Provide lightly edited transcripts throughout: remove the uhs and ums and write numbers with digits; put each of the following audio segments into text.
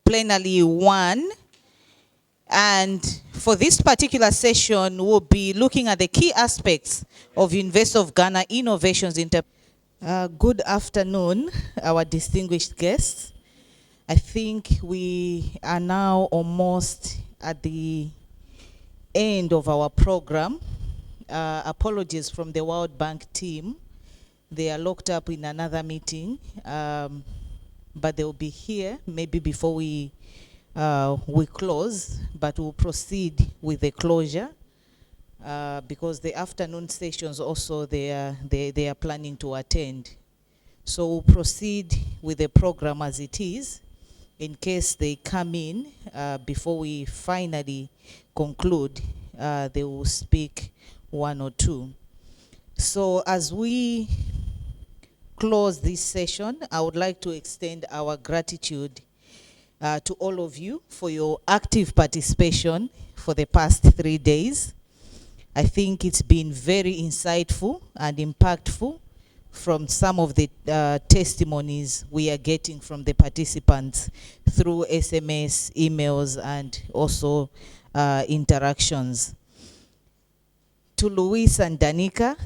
plenary 1. And for this particular session, we'll be looking at the key aspects of University of Ghana Innovations Good afternoon, our distinguished guests. I think we are now almost at the end of our program. Apologies from the World Bank team. They are locked up in another meeting, but they'll be here maybe before we close, but we'll proceed with the closure because the afternoon sessions also they are planning to attend. So we'll proceed with the program as it is. In case they come in before we finally conclude, they will speak one or two. So as we close this session, I would like to extend our gratitude to all of you for your active participation for the past 3 days. I think it's been very insightful and impactful from some of the testimonies we are getting from the participants through SMS, emails, and also interactions. To Luis and Danica,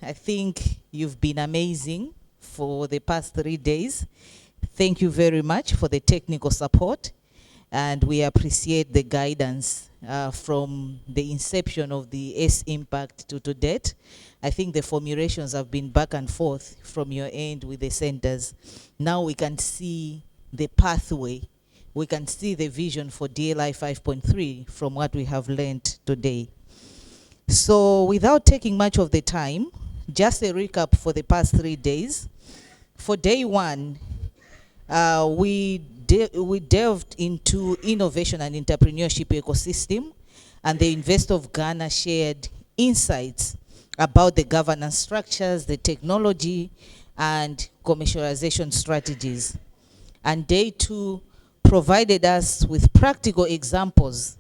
I think you've been amazing for the past 3 days. Thank you very much for the technical support, and we appreciate the guidance from the inception of the S-Impact to date. I think the formulations have been back and forth from your end with the centers. Now we can see the pathway. We can see the vision for DLI 5.3 from what we have learned today. So without taking much of the time, just a recap for the past 3 days. For day 1, we delved into innovation and entrepreneurship ecosystem, and the University of Ghana shared insights about the governance structures, the technology, and commercialization strategies. And day 2 provided us with practical examples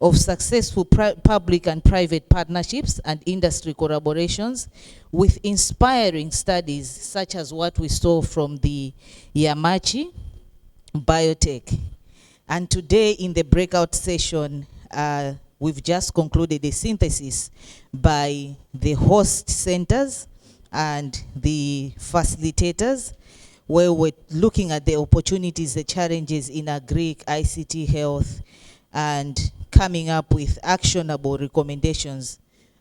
of successful public and private partnerships and industry collaborations with inspiring studies such as what we saw from the Yamachi Biotech. And today in the breakout session, we've just concluded a synthesis by the host centers and the facilitators, where we're looking at the opportunities, the challenges in agri, ICT, health, and coming up with actionable recommendations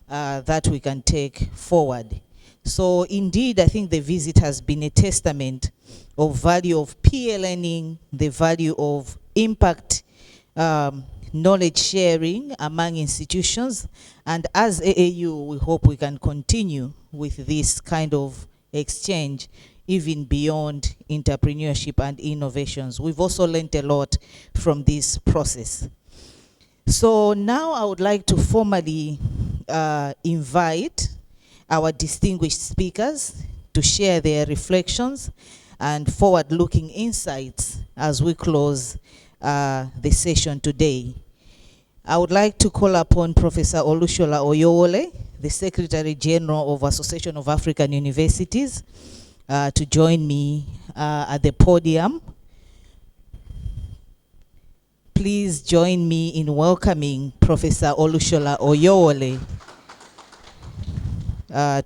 that we can take forward. So indeed, I think the visit has been a testament of value of peer learning, the value of impact knowledge sharing among institutions. And as AAU, we hope we can continue with this kind of exchange even beyond entrepreneurship and innovations. We've also learned a lot from this process. So now I would like to formally invite our distinguished speakers to share their reflections and forward-looking insights as we close the session today. I would like to call upon Professor Olushola Oyowole, the Secretary General of Association of African Universities, to join me at the podium. Please join me in welcoming Professor Olushola Oyowole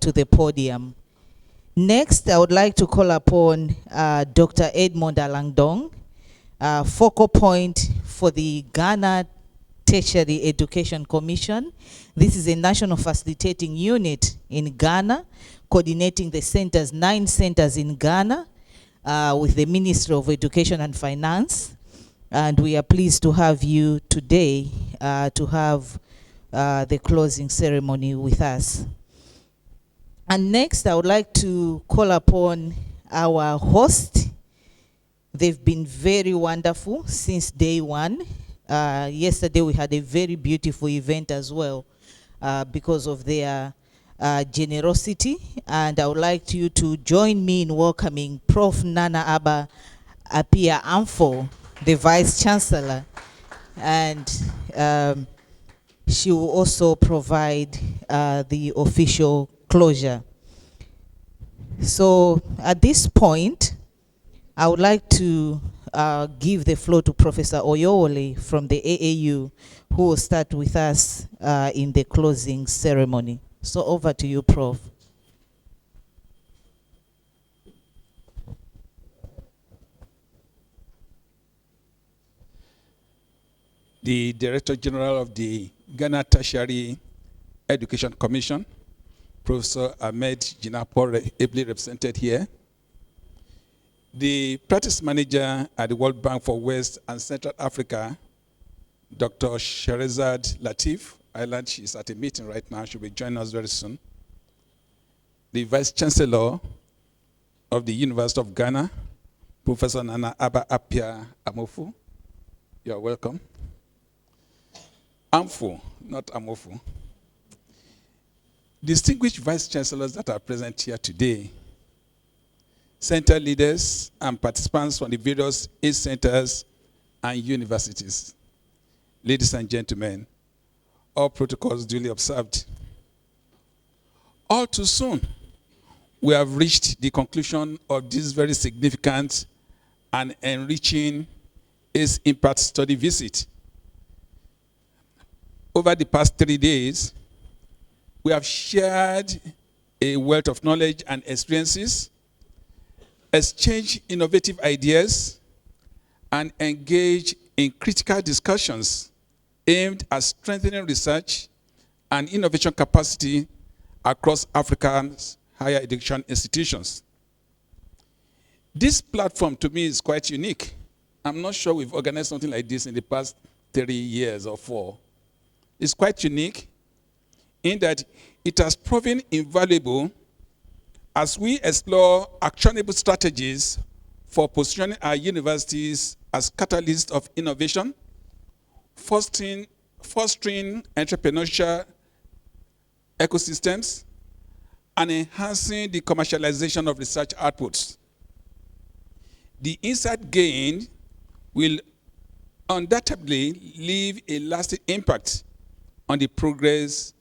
to the podium. Next, I would like to call upon Dr. Edmond Alangdong, focal point for the Ghana Tertiary Education Commission. This is a national facilitating unit in Ghana, coordinating the centers, 9 centers in Ghana, with the Ministry of Education and Finance. And we are pleased to have you today to have the closing ceremony with us. And next, I would like to call upon our host. They've been very wonderful since day 1. Yesterday, we had a very beautiful event as well because of their generosity. And I would like you to join me in welcoming Prof. Nana Aba Apia Amfo, the Vice Chancellor, and she will also provide the official closure. So at this point, I would like to give the floor to Professor Oyole from the AAU, who will start with us in the closing ceremony. So over to you, Prof. The Director General of the Ghana Tertiary Education Commission, Professor Ahmed Jinapor, ably represented here. The Practice Manager at the World Bank for West and Central Africa, Dr. Sherazad Latif. I learned she's at a meeting right now. She'll be joining us very soon. The Vice Chancellor of the University of Ghana, Professor Nana Abba Apia Amofu. You're welcome. Amfu, not Amofu. Distinguished Vice Chancellors that are present here today, center leaders and participants from the various aid centers and universities. Ladies and gentlemen, all protocols duly observed. All too soon, we have reached the conclusion of this very significant and enriching ACE Impact Study visit. Over the past 3 days, we have shared a wealth of knowledge and experiences, exchanged innovative ideas, and engaged in critical discussions aimed at strengthening research and innovation capacity across Africa's higher education institutions. This platform, to me, is quite unique. I'm not sure we've organized something like this in the past 3 years or 4. It's quite unique in that it has proven invaluable as we explore actionable strategies for positioning our universities as catalysts of innovation, fostering entrepreneurial ecosystems, and enhancing the commercialization of research outputs. The insight gained will undoubtedly leave a lasting impact on the progress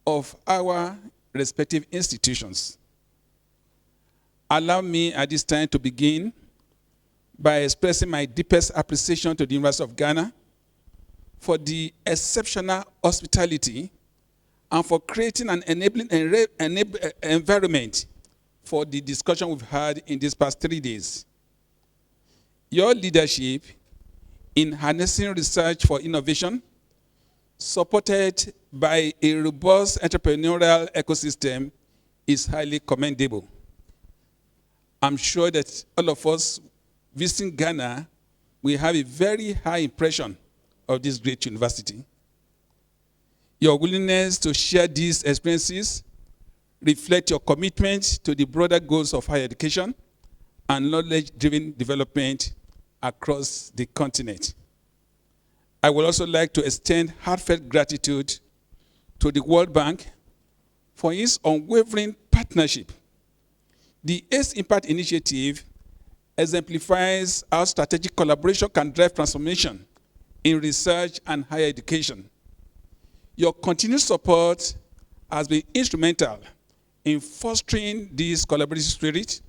of our respective institutions. Allow me at this time to begin by expressing my deepest appreciation to the University of Ghana for the exceptional hospitality and for creating an enabling environment for the discussion we've had in these past 3 days. Your leadership in harnessing research for innovation, supported by a robust entrepreneurial ecosystem, is highly commendable. I'm sure that all of us visiting Ghana will have a very high impression of this great university. Your willingness to share these experiences reflect your commitment to the broader goals of higher education and knowledge-driven development across the continent. I would also like to extend heartfelt gratitude to the World Bank for its unwavering partnership. The ACE Impact Initiative exemplifies how strategic collaboration can drive transformation in research and higher education. Your continued support has been instrumental in fostering this collaborative spirit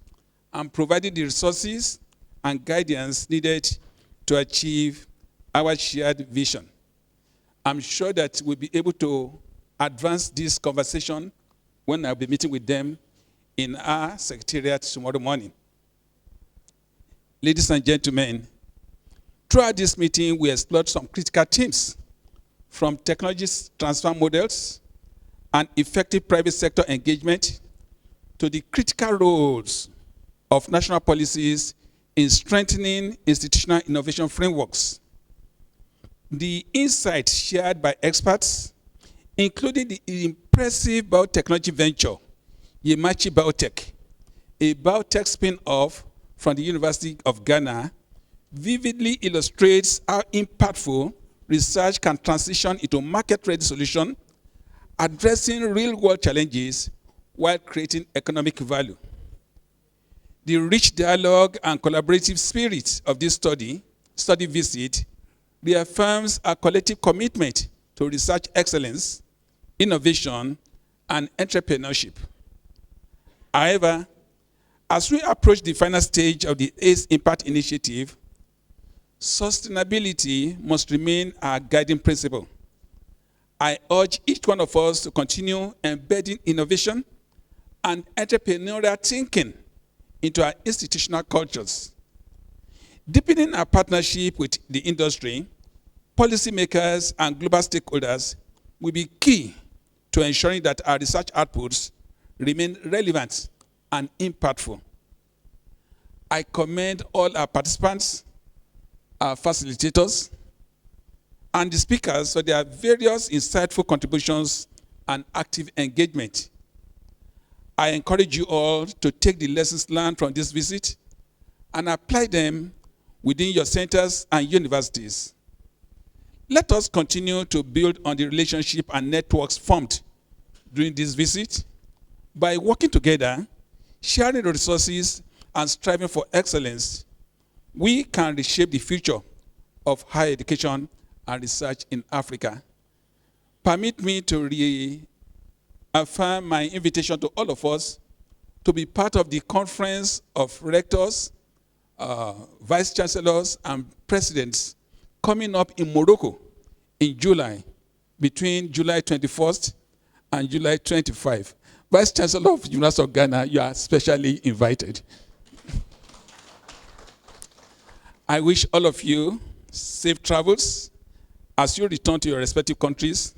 and providing the resources and guidance needed to achieve our shared vision. I'm sure that we'll be able to advance this conversation when I'll be meeting with them in our secretariat tomorrow morning. Ladies and gentlemen, throughout this meeting, we explored some critical themes, from technology transfer models and effective private sector engagement to the critical roles of national policies in strengthening institutional innovation frameworks. The insights shared by experts, including the impressive biotechnology venture, Yemachi Biotech, a biotech spin-off from the University of Ghana, vividly illustrates how impactful research can transition into market-ready solution, addressing real-world challenges while creating economic value. The rich dialogue and collaborative spirit of this study visit reaffirms our collective commitment to research excellence, innovation, and entrepreneurship. However, as we approach the final stage of the ACE Impact Initiative, Sustainability must remain our guiding principle. I urge each one of us to continue embedding innovation and entrepreneurial thinking into our institutional cultures. Deepening our partnership with the industry, policymakers, and global stakeholders will be key to ensuring that our research outputs remain relevant and impactful. I commend all our participants, our facilitators, and the speakers for their various insightful contributions and active engagement. I encourage you all to take the lessons learned from this visit and apply them within your centers and universities. Let us continue to build on the relationship and networks formed during this visit by working together, sharing the resources, and striving for excellence. We can reshape the future of higher education and research in Africa. Permit me to reaffirm my invitation to all of us to be part of the Conference of Rectors, Vice Chancellors, and Presidents coming up in Morocco in July, between July 21st and July 25. Vice Chancellor of the University of Ghana, you are specially invited. I wish all of you safe travels as you return to your respective countries.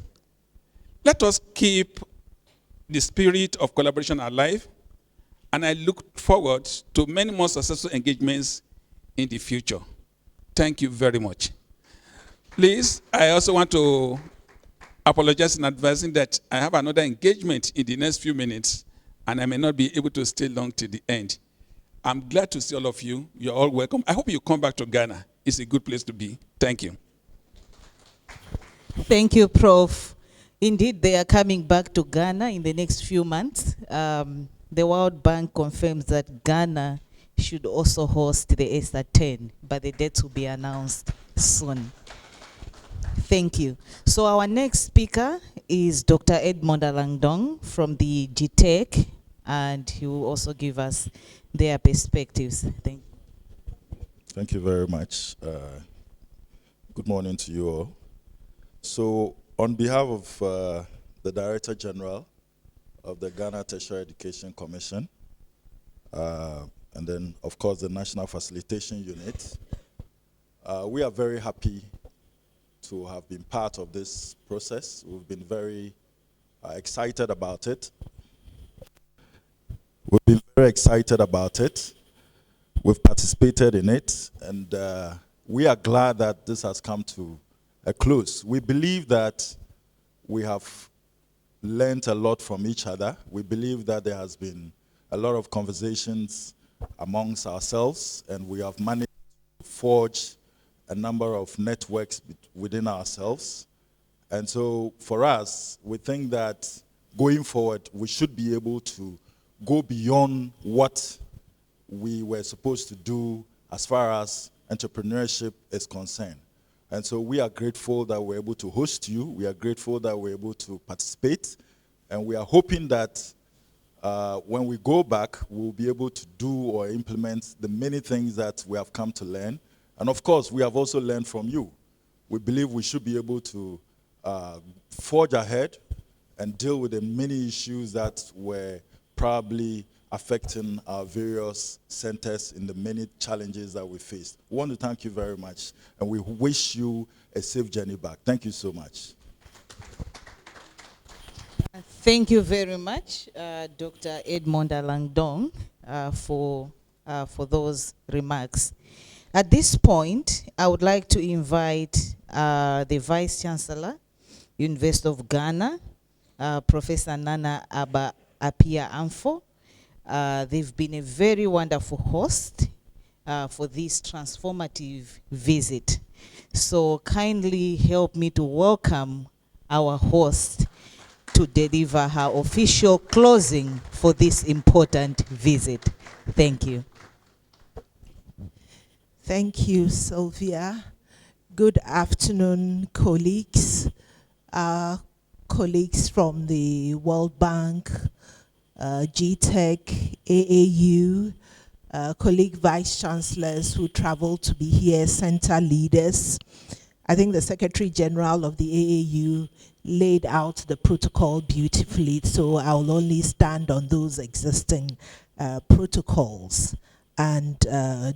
Let us keep the spirit of collaboration alive, and I look forward to many more successful engagements in the future. Thank you very much. Please, I also want to apologize in advising that I have another engagement in the next few minutes, and I may not be able to stay long till the end. I'm glad to see all of you. You're all welcome. I hope you come back to Ghana. It's a good place to be. Thank you. Thank you, Prof. Indeed, they are coming back to Ghana in the next few months. The World Bank confirms that Ghana should also host the ESA 10, but the dates will be announced soon. Thank you. So our next speaker is Dr. Edmond Alangdong from the GTEC, and he will also give us their perspectives. Thank you. Thank you very much. Good morning to you all. So on behalf of the Director General of the Ghana Tertiary Education Commission, and then of course the National Facilitation Unit, we are very happy to have been part of this process. We've been very excited about it. We've been very excited about it. We've participated in it, and we are glad that this has come to a close. We believe that we have learned a lot from each other. We believe that there has been a lot of conversations amongst ourselves, and we have managed to forge a number of networks within ourselves. And so for us, we think that going forward, we should be able to go beyond what we were supposed to do as far as entrepreneurship is concerned. And so we are grateful that we're able to host you. We are grateful that we're able to participate. And we are hoping that when we go back, we'll be able to do or implement the many things that we have come to learn. And of course, we have also learned from you. We believe we should be able to forge ahead and deal with the many issues that were probably affecting our various centers in the many challenges that we faced. We want to thank you very much, and we wish you a safe journey back. Thank you so much. Thank you very much, Dr. Edmond Alangdong, for those remarks. At this point, I would like to invite the Vice Chancellor, University of Ghana, Professor Nana Apia Amfo. They've been a very wonderful host for this transformative visit. So kindly help me to welcome our host to deliver her official closing for this important visit. Thank you. Thank you, Sylvia. Good afternoon, colleagues. Colleagues from the World Bank, GTEC, AAU, colleague vice chancellors who traveled to be here, center leaders. I think the Secretary General of the AAU laid out the protocol beautifully, so I'll only stand on those existing protocols and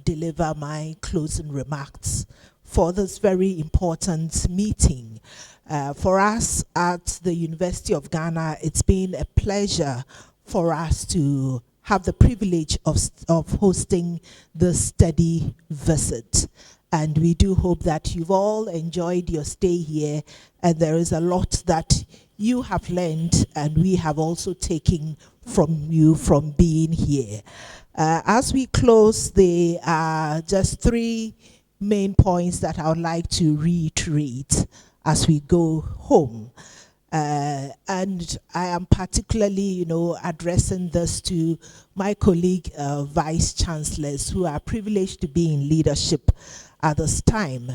deliver my closing remarks for this very important meeting. For us at the University of Ghana, it's been a pleasure for us to have the privilege of hosting this study visit. And we do hope that you've all enjoyed your stay here, and there is a lot that you have learned and we have also taken from you from being here. As we close, there are just 3 main points that I would like to reiterate as we go home. And I am particularly, addressing this to my colleague vice chancellors who are privileged to be in leadership at this time.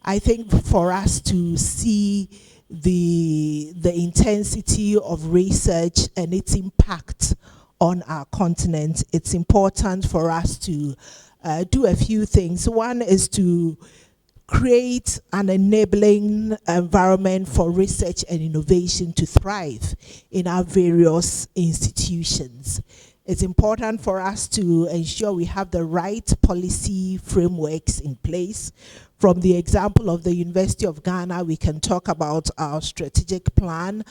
I think for us to see the intensity of research and its impact on our continent, it's important for us to do a few things. One is to create an enabling environment for research and innovation to thrive in our various institutions. It's important for us to ensure we have the right policy frameworks in place. From the example of the University of Ghana, we can talk about our strategic plan.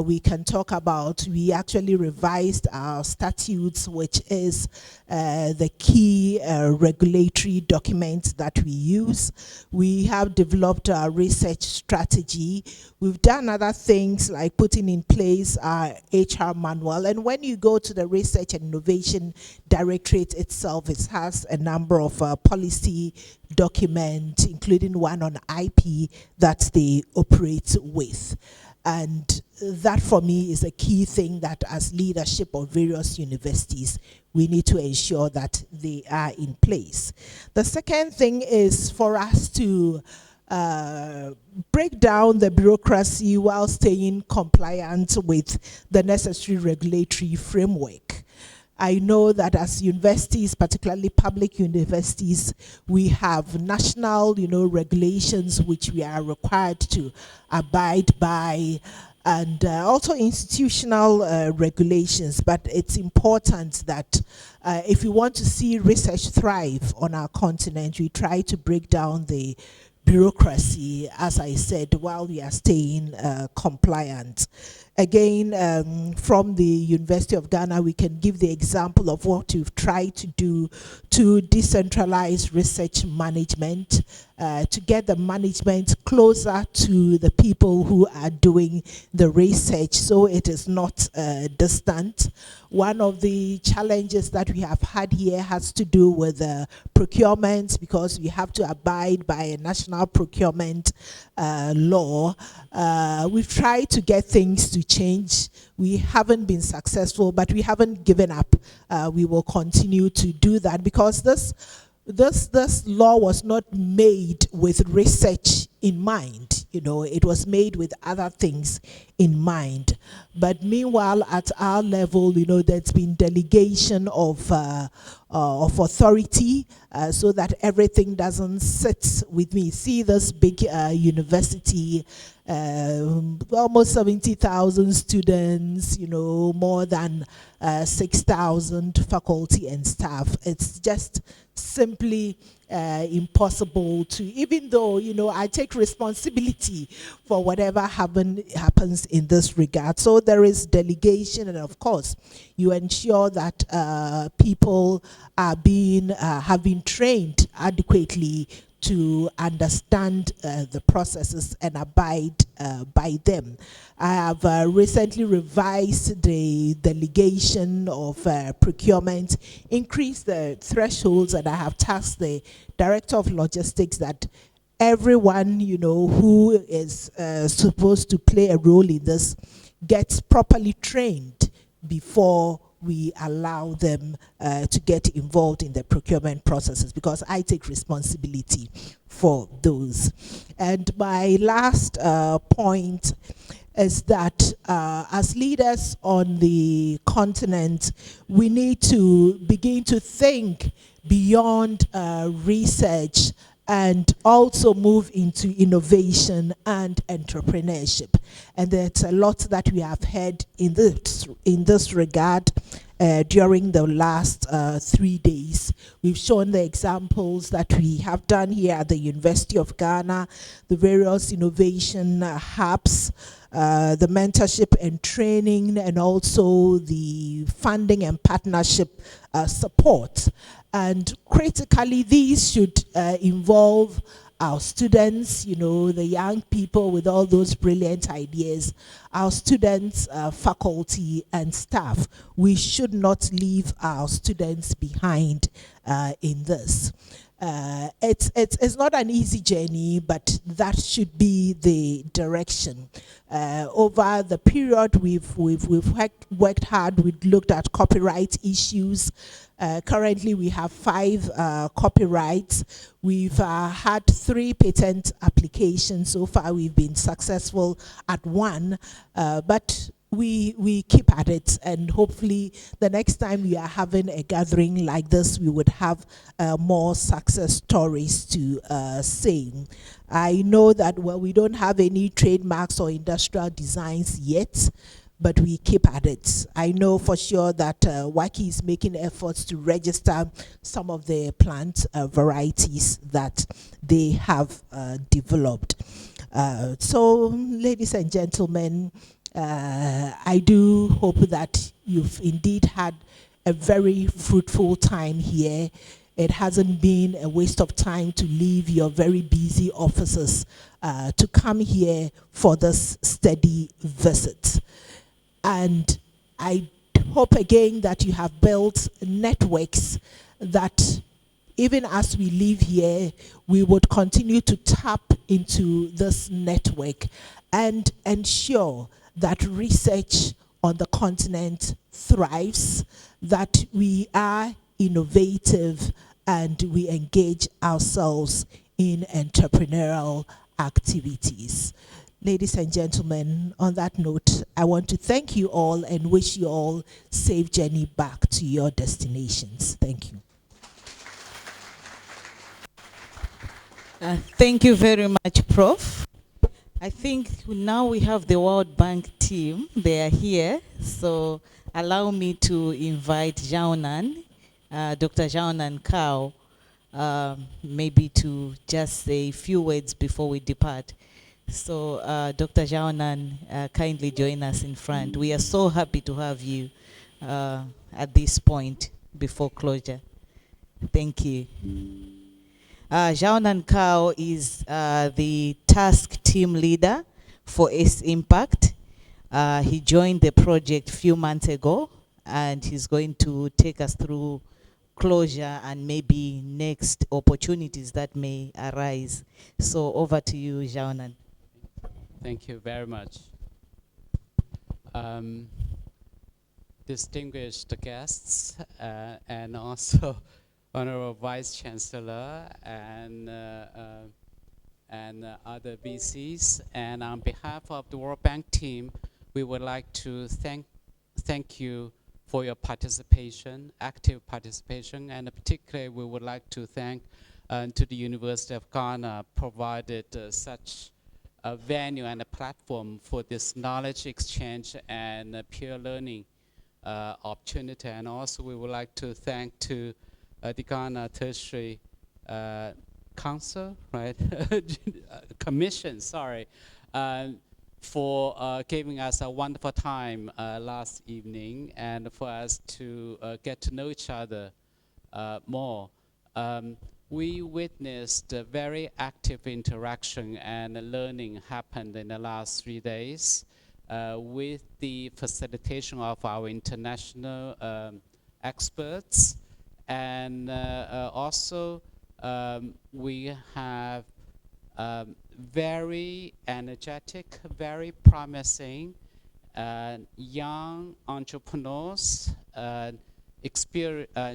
We can talk about, we actually revised our statutes, which is the key regulatory document that we use. We have developed our research strategy. We've done other things like putting in place our HR manual. And when you go to the Research and Innovation Directorate itself, it has a number of policy documents, including one on IP that they operate with. And that for me is a key thing that as leadership of various universities, we need to ensure that they are in place. The second thing is for us to break down the bureaucracy while staying compliant with the necessary regulatory framework. I know that as universities, particularly public universities, we have national, regulations which we are required to abide by, and also institutional regulations. But it's important that if we want to see research thrive on our continent, we try to break down the bureaucracy, as I said, while we are staying compliant. Again, from the University of Ghana, we can give the example of what we've tried to do to decentralize research management, to get the management closer to the people who are doing the research, so it is not distant. One of the challenges that we have had here has to do with procurement, because we have to abide by a national procurement law. We've tried to get things to change. We haven't been successful, but we haven't given up. We will continue to do that, because this law was not made with research in mind. It was made with other things in mind. But meanwhile, at our level, there's been delegation of authority, so that everything doesn't sit with me. See this big university, almost 70,000 students, more than 6,000 faculty and staff. It's just simply impossible to, even though, I take responsibility for whatever happens in this regard. So there is delegation, and of course, you ensure that people are have been trained adequately to understand the processes and abide by them. I have recently revised the delegation of procurement, increased the thresholds, and I have tasked the Director of Logistics that everyone, who is supposed to play a role in this gets properly trained before we allow them to get involved in the procurement processes, because I take responsibility for those. And my last point is that as leaders on the continent, we need to begin to think beyond research and also move into innovation and entrepreneurship. And there's a lot that we have heard in this regard during the last 3 days. We've shown the examples that we have done here at the University of Ghana, the various innovation hubs, the mentorship and training, and also the funding and partnership support. And critically, these should involve our students, you know, the young people with all those brilliant ideas, our students, faculty, and staff. We should not leave our students behind in this. It's not an easy journey, but that should be the direction. Over the period we've worked hard. We've looked at copyright issues. Currently, we have 5 copyrights. We've had 3 patent applications. So far, we've been successful at 1, but we keep at it, and hopefully the next time we are having a gathering like this, we would have more success stories to say. I know that, well, we don't have any trademarks or industrial designs yet, but we keep at it. I know for sure that WACI is making efforts to register some of the plant varieties that they have developed. So, ladies and gentlemen, I do hope that you've indeed had a very fruitful time here. It hasn't been a waste of time to leave your very busy offices to come here for this steady visit. And I hope again that you have built networks that even as we live here, we would continue to tap into this network and ensure that research on the continent thrives, that we are innovative, and we engage ourselves in entrepreneurial activities. Ladies and gentlemen, on that note, I want to thank you all and wish you all safe journey back to your destinations. Thank you. Thank you very much, Prof. I think now we have the World Bank team. They are here. So allow me to invite Jaonan, Dr. Jaonan Kao, maybe to just say a few words before we depart. So Dr. Jaonan, kindly join us in front. We are so happy to have you at this point before closure. Thank you. Jaonan Kao is the task team leader for ACE Impact. He joined the project a few months ago, and he's going to take us through closure and maybe next opportunities that may arise. So over to you, Jaonan. Thank you very much. Distinguished guests and also Honorable Vice Chancellor and other VCs, and on behalf of the World Bank team, we would like to thank you for your participation, active participation, and particularly we would like to thank to the University of Ghana provided such a venue and a platform for this knowledge exchange and peer learning opportunity. And also we would like to thank to the Ghana Tertiary Council, right? Commission, sorry, for giving us a wonderful time last evening and for us to get to know each other more. We witnessed a very active interaction and learning happened in the last 3 days with the facilitation of our international experts. And also, we have very energetic, very promising young entrepreneurs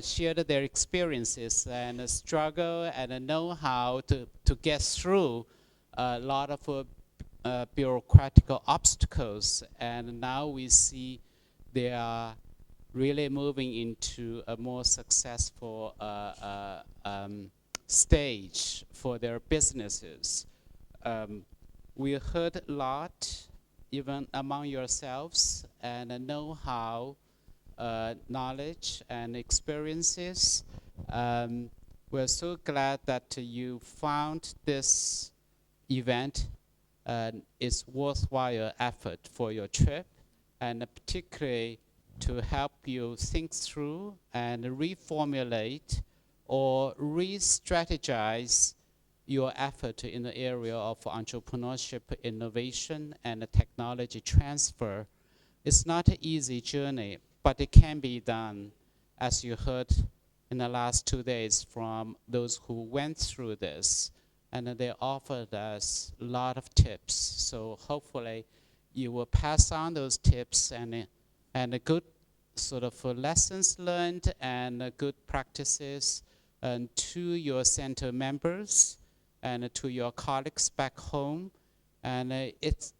shared their experiences and struggle and know how to get through a lot of bureaucratic obstacles. And now we see they are really moving into a more successful stage for their businesses. We heard a lot, even among yourselves, and know-how, knowledge, and experiences. We're so glad that you found this event is worthwhile effort for your trip, and particularly to help you think through and reformulate or re-strategize your effort in the area of entrepreneurship, innovation, and technology transfer. It's not an easy journey, but it can be done, as you heard in the last 2 days from those who went through this. And they offered us a lot of tips. So hopefully you will pass on those tips and a good sort of lessons learned and good practices to your center members and to your colleagues back home. And it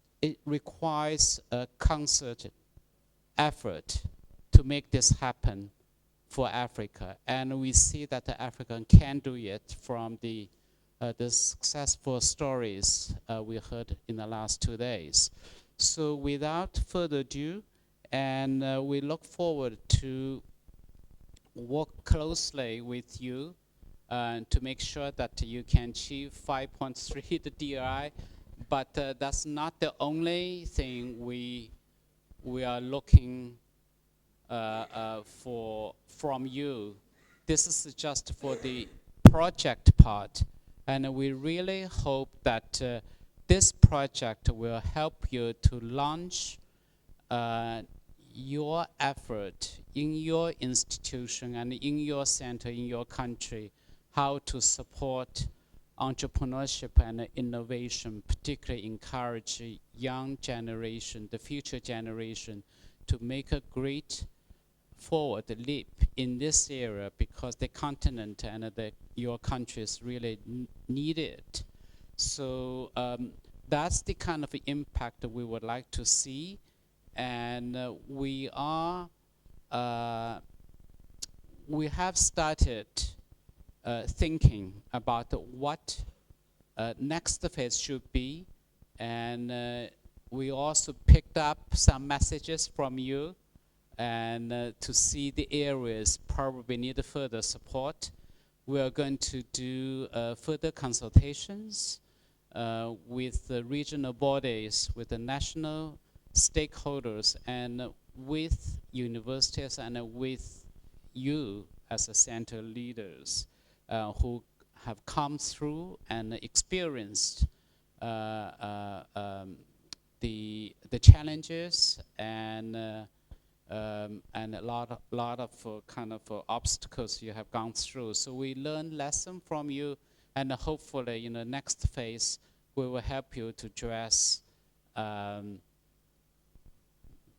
requires a concerted effort to make this happen for Africa. And we see that the African can do it from the successful stories we heard in the last 2 days. So without further ado, and we look forward to work closely with you to make sure that you can achieve 5.3 the DRI, but that's not the only thing we are looking for from you. This is just for the project part, and we really hope that this project will help you to launch your effort in your institution and in your center, in your country, how to support entrepreneurship and innovation, particularly encourage young generation, the future generation, to make a great forward leap in this area, because the continent and your countries really need it. So that's the kind of impact that we would like to see. And we have started thinking about what next phase should be. And we also picked up some messages from you, and to see the areas probably need further support. We are going to do further consultations with the regional bodies, with the national stakeholders, and with universities, and with you as a center leaders who have come through and experienced the challenges and a lot of kind of obstacles you have gone through. So we learn lesson from you, and hopefully in the next phase we will help you to address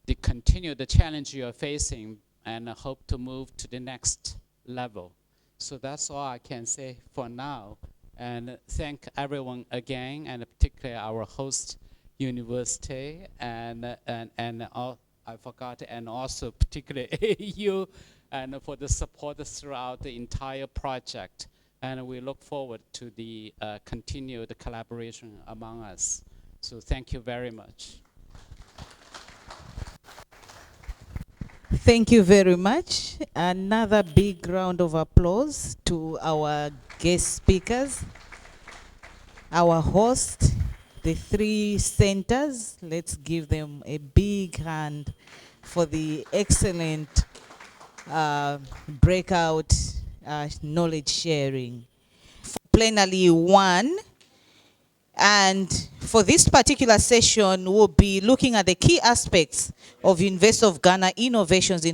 the challenge you are facing, and hope to move to the next level. So that's all I can say for now. And thank everyone again, and particularly our host university, and all, I forgot, and also particularly you, and for the support throughout the entire project. And we look forward to the continued collaboration among us. So thank you very much. Thank you very much. Another big round of applause to our guest speakers, our host, the 3 centers. Let's give them a big hand for the excellent breakout knowledge sharing. Plenary 1. And for this particular session, we'll be looking at the key aspects of University of Ghana Innovations